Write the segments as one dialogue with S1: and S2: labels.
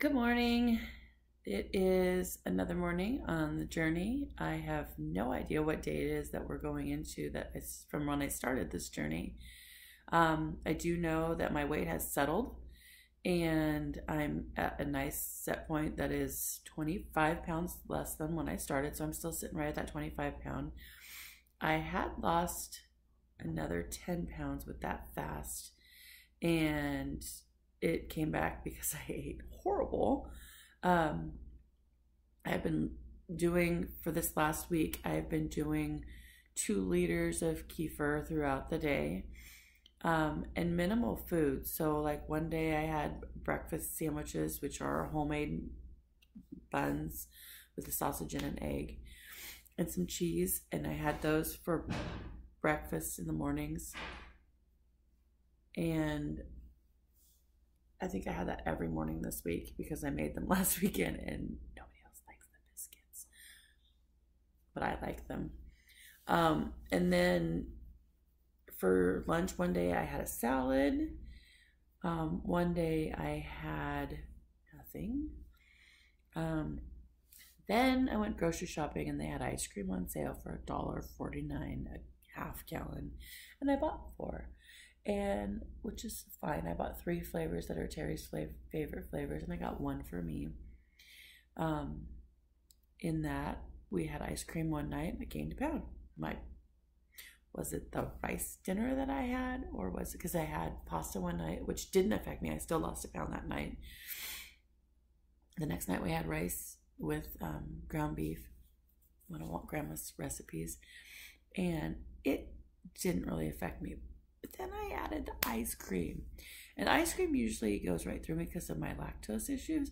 S1: Good morning. It is another morning on the journey. I have no idea what day it is that we're going into that is from when I started this journey. I do know that my weight has settled and I'm at a nice set point that is 25 pounds less than when I started. So I'm still sitting right at that 25 pound. I had lost another 10 pounds with that fast, and it came back because I ate horrible. I've been doing, for this last week, I've been doing 2 liters of kefir throughout the day, and minimal food. So like one day I had breakfast sandwiches, which are homemade buns with a sausage and an egg and some cheese. And I had those for breakfast in the mornings. And I think I had that every morning this week because I made them last weekend and nobody else likes the biscuits, but I like them. And then for lunch one day I had a salad. One day I had nothing. Then I went grocery shopping and they had ice cream on sale for $1.49 a half gallon, and I bought 4. And which is fine. I bought 3 flavors that are Terry's favorite flavors, and I got 1 for me. In that, we had ice cream one night and I gained a pound. Was it the rice dinner that I had, or was it because I had pasta one night, which didn't affect me? I still lost a pound that night. The next night we had rice with ground beef, one of Grandma's recipes, and it didn't really affect me. But then I added the ice cream, and ice cream usually goes right through me because of my lactose issues.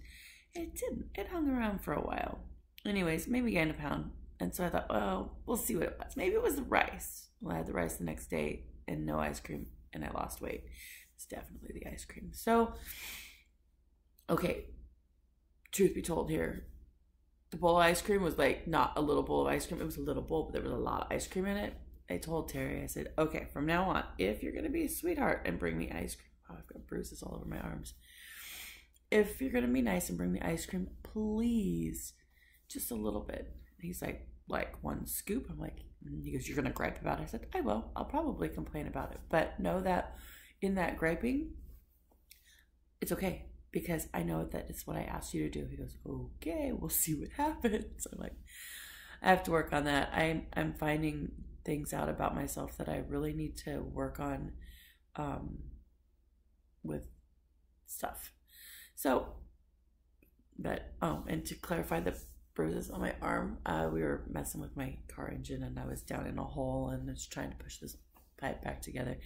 S1: It didn't. It hung around for a while. Anyways, maybe gained a pound. And so I thought, well, we'll see what it was. Maybe it was the rice. Well, I had the rice the next day and no ice cream, and I lost weight. It's definitely the ice cream. So, okay, truth be told here, the bowl of ice cream was like not a little bowl of ice cream. It was a little bowl, but there was a lot of ice cream in it. I told Terry, I said, okay, from now on, if you're going to be a sweetheart and bring me ice cream, oh, I've got bruises all over my arms. If you're going to be nice and bring me ice cream, please, just a little bit. He's like 1 scoop. I'm like, he goes, you're going to gripe about it? I said, I will. I'll probably complain about it. But know that in that griping, it's okay, because I know that it's what I asked you to do. He goes, okay, we'll see what happens. I'm like, I have to work on that. I'm finding things out about myself that I really need to work on with stuff. So, but, and to clarify the bruises on my arm, we were messing with my car engine and I was down in a hole and I was trying to push this pipe back together.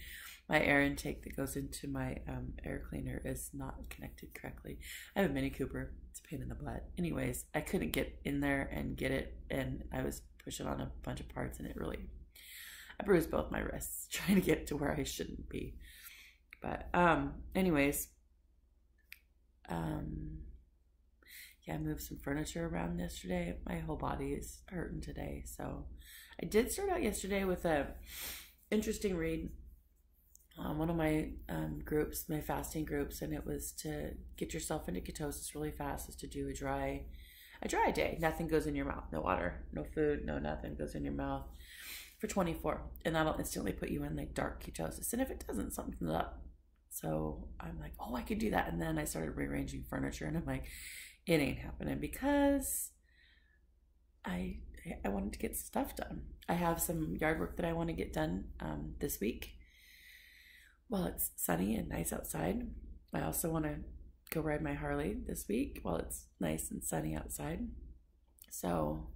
S1: My air intake that goes into my air cleaner is not connected correctly. I have a Mini Cooper. It's a pain in the butt. Anyways, I couldn't get in there and get it, and I was pushing on a bunch of parts, and I bruised both my wrists trying to get to where I shouldn't be. But anyways, yeah, I moved some furniture around yesterday. My whole body is hurting today. So I did start out yesterday with a interesting read on one of my groups, my fasting groups, and it was to get yourself into ketosis really fast, is to do a dry day. Nothing goes in your mouth, no water, no food, no nothing goes in your mouth for 24, and that'll instantly put you in like dark ketosis. And if it doesn't, something's up. So I'm like, oh, I could do that. And then I started rearranging furniture, and I'm like, it ain't happening, because I wanted to get stuff done. I have some yard work that I want to get done this week while it's sunny and nice outside. I also want to go ride my Harley this week while it's nice and sunny outside. So,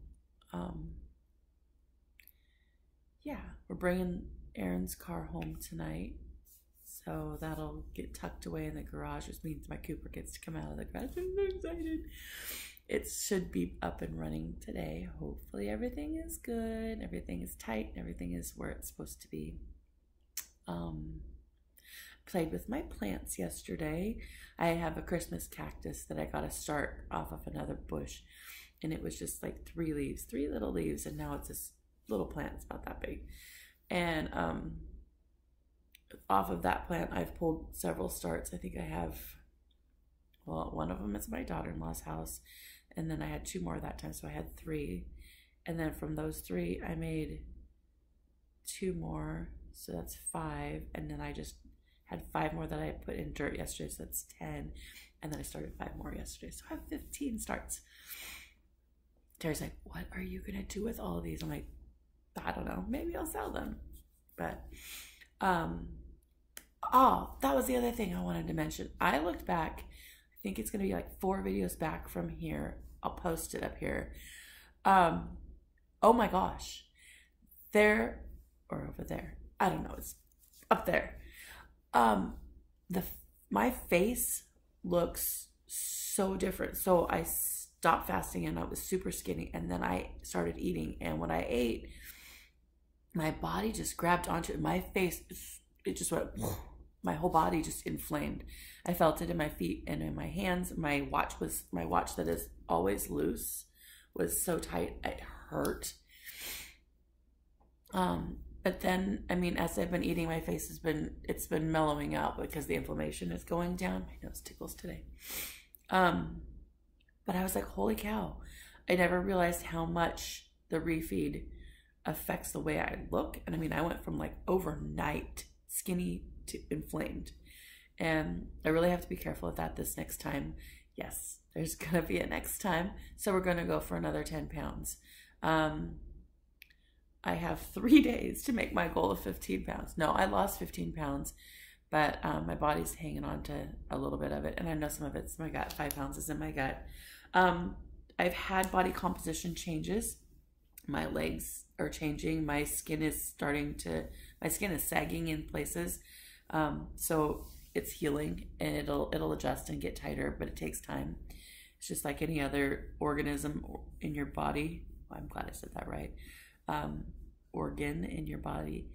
S1: yeah, we're bringing Aaron's car home tonight. So that'll get tucked away in the garage, which means my Cooper gets to come out of the garage. I'm so excited. It should be up and running today. Hopefully everything is good, everything is tight, and everything is where it's supposed to be. Played with my plants yesterday. I have a Christmas cactus that I got to start off of another bush, and it was just like 3 leaves, 3 little leaves, and now it's this little plant. It's about that big. And off of that plant, I've pulled several starts. I think I have Well, one of them is my daughter-in-law's house, and then I had 2 more that time, so I had 3. And then from those 3, I made 2 more, so that's 5. And then I just had 5 more that I put in dirt yesterday, so that's 10. And then I started 5 more yesterday, so I have 15 starts. Terry's like, what are you gonna do with all of these? I'm like, I don't know, maybe I'll sell them. But oh, that was the other thing I wanted to mention. I looked back, I think it's gonna be like 4 videos back from here. I'll post it up here. Oh my gosh, there or over there, I don't know, it's up there. My face looks so different. So I stopped fasting and I was super skinny, and then I started eating, and when I ate, my body just grabbed onto it. My face, it just went, my whole body just inflamed. I felt it in my feet and in my hands. My watch that is always loose was so tight it hurt. But then, I mean, as I've been eating, my face it's been mellowing out because the inflammation is going down. My nose tickles today. But I was like, holy cow. I never realized how much the refeed affects the way I look. And I mean, I went from like overnight skinny to inflamed. And I really have to be careful with that this next time. Yes, there's going to be a next time. So we're going to go for another 10 pounds. I have 3 days to make my goal of 15 pounds. No, I lost 15 pounds, but my body's hanging on to a little bit of it. And I know some of it's my gut. 5 pounds is in my gut. I've had body composition changes. My legs are changing. My skin is sagging in places. So it's healing, and it'll adjust and get tighter, but it takes time. It's just like any other organism in your body. Well, I'm glad I said that right. Organ in your body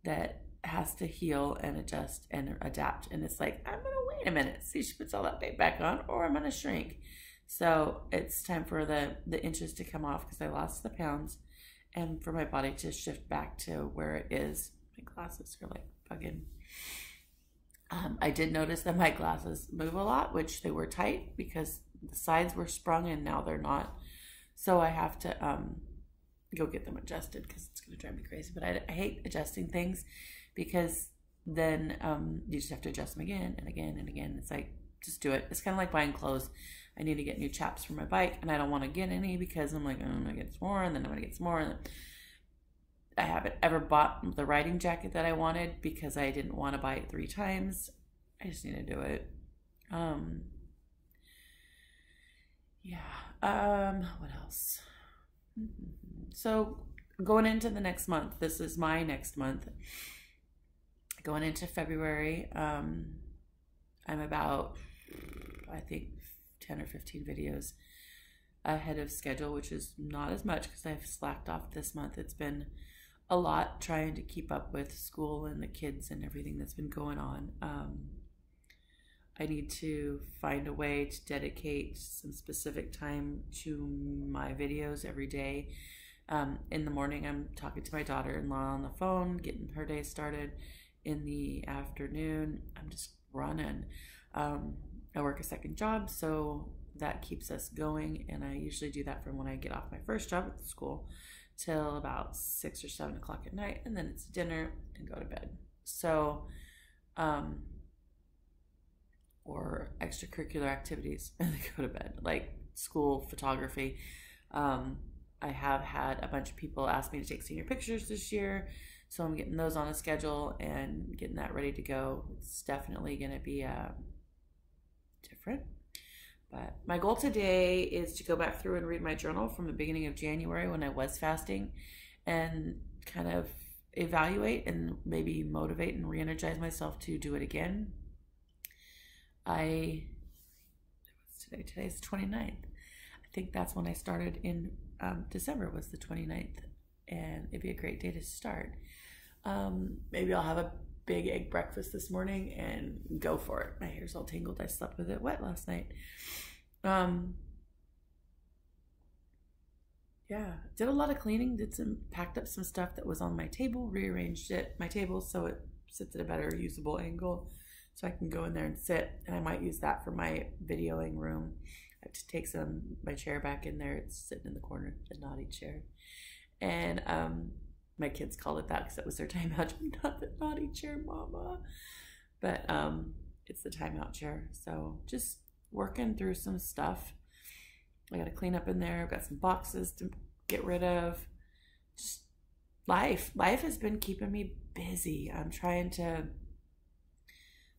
S1: that has to heal and adjust and adapt. And it's like, I'm gonna wait a minute, see if she puts all that weight back on, or I'm gonna shrink. So it's time for the inches to come off because I lost the pounds, and for my body to shift back to where it is. My glasses are like bugging. I did notice that my glasses move a lot, which they were tight because the sides were sprung and now they're not. So I have to go get them adjusted because it's going to drive me crazy. But I hate adjusting things because then you just have to adjust them again and again and again. It's like, just do it. It's kind of like buying clothes. I need to get new chaps for my bike, and I don't want to get any because I'm like, I'm going to get some more, and then I'm going to get some more. And then I haven't ever bought the riding jacket that I wanted because I didn't want to buy it 3 times. I just need to do it. Yeah. What else? So going into the next month, this is my next month. Going into February, I'm about, I think, 10 or 15 videos ahead of schedule, which is not as much because I've slacked off this month. It's been a lot trying to keep up with school and the kids and everything that's been going on. I need to find a way to dedicate some specific time to my videos every day. In the morning, I'm talking to my daughter-in-law on the phone, getting her day started. In the afternoon, I'm just running. I work a second job, so that keeps us going, and I usually do that from when I get off my first job at the school till about 6 or 7 o'clock at night, and then it's dinner and go to bed. So, or extracurricular activities and then go to bed, like school, photography. I have had a bunch of people ask me to take senior pictures this year, so I'm getting those on a schedule and getting that ready to go. It's definitely going to be different. But my goal today is to go back through and read my journal from the beginning of January when I was fasting and kind of evaluate and maybe motivate and re-energize myself to do it again. Today's the 29th. I think that's when I started in December was the 29th, and it'd be a great day to start. Maybe I'll have a big egg breakfast this morning and go for it. My hair's all tangled. I slept with it wet last night. Yeah, did a lot of cleaning, packed up some stuff that was on my table, rearranged my table so it sits at a better usable angle. so I can go in there and sit, and I might use that for my videoing room. I have to take my chair back in there. It's sitting in the corner, the naughty chair. And my kids called it that because it was their timeout. Not the naughty chair, mama. But it's the timeout chair. So just working through some stuff. I got to clean up in there. I've got some boxes to get rid of. Just life has been keeping me busy. I'm trying to,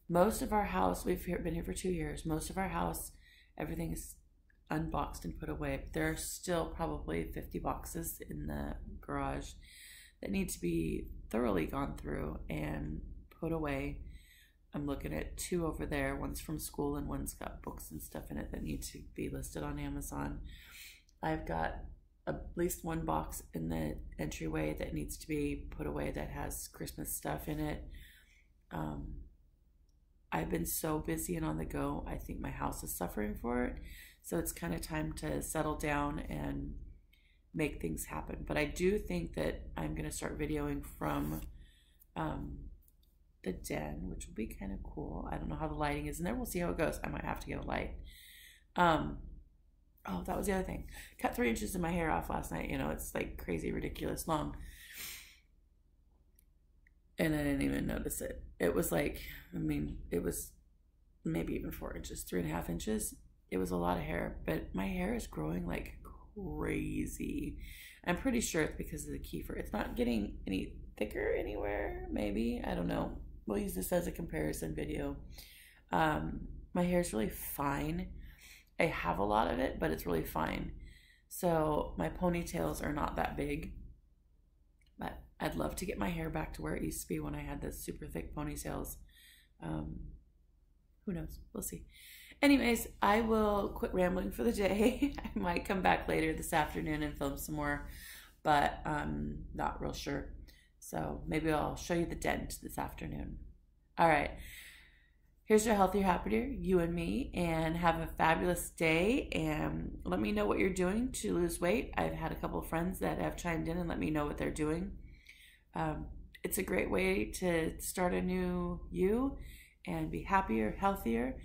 S1: most of our house, we've been here for 2 years. Most of our house, everything is unboxed and put away. But there are still probably 50 boxes in the garage that need to be thoroughly gone through and put away. I'm looking at 2 over there. One's from school and one's got books and stuff in it that need to be listed on Amazon. I've got at least 1 box in the entryway that needs to be put away that has Christmas stuff in it. I've been so busy and on the go, I think my house is suffering for it. So it's kind of time to settle down and make things happen. But I do think that I'm going to start videoing from the den, which will be kind of cool. I don't know how the lighting is in there. We'll see how it goes. I might have to get a light. Oh, that was the other thing. Cut 3 inches of my hair off last night. You know, it's like crazy, ridiculous long. And I didn't even notice it. It was like, I mean, it was maybe even 4 inches, 3.5 inches. It was a lot of hair, but my hair is growing like crazy. I'm pretty sure it's because of the kefir. It's not getting any thicker anywhere, maybe. I don't know. We'll use this as a comparison video. My hair is really fine. I have a lot of it, but it's really fine. So my ponytails are not that big, but I'd love to get my hair back to where it used to be when I had the super thick ponytails. Who knows? We'll see. Anyways, I will quit rambling for the day. I might come back later this afternoon and film some more, but I'm not real sure. So maybe I'll show you the dent this afternoon. All right. Here's your Healthier, Happier, you and me, and have a fabulous day. And let me know what you're doing to lose weight. I've had a couple of friends that have chimed in and let me know what they're doing. It's a great way to start a new you and be happier, healthier.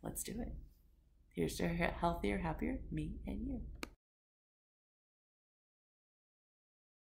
S1: Let's do it. Here's your Healthier, Happier, me and you.